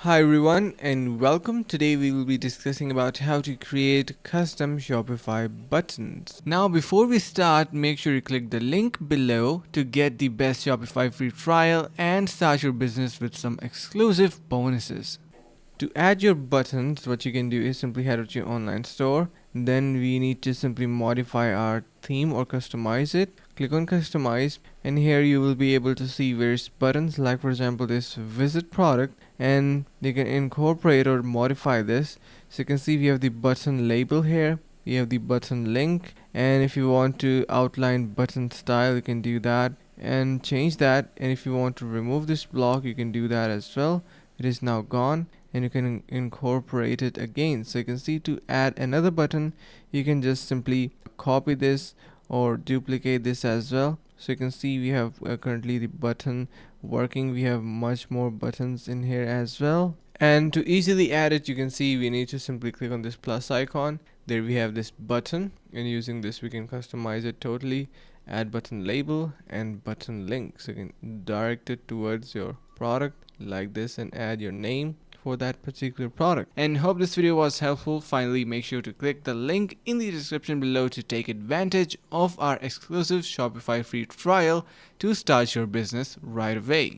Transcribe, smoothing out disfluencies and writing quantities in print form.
Hi everyone and welcome. Today we will be discussing about how to create custom Shopify buttons. Now before we start, make sure you click the link below to get the best Shopify free trial and start your business with some exclusive bonuses. To add your buttons, what you can do is simply head to your online store. Then we need to simply modify our theme or customize it. Click on customize and here you will be able to see various buttons, like for example this visit product, and you can incorporate or modify this. So you can see we have the button label here, we have the button link, and if you want to outline button style you can do that and change that, and if you want to remove this block you can do that as well. It is now gone and you can incorporate it again. So you can see to add another button you can just simply copy this or duplicate this as well. So you can see we have currently the button working. We have much more buttons in here as well, and to easily add it you can see we need to simply click on this plus icon. There we have this button, and using this we can customize it totally. Add button label and button link, so you can direct it towards your product like this and add your name for that particular product. And hope this video was helpful. Finally, make sure to click the link in the description below to take advantage of our exclusive Shopify free trial to start your business right away.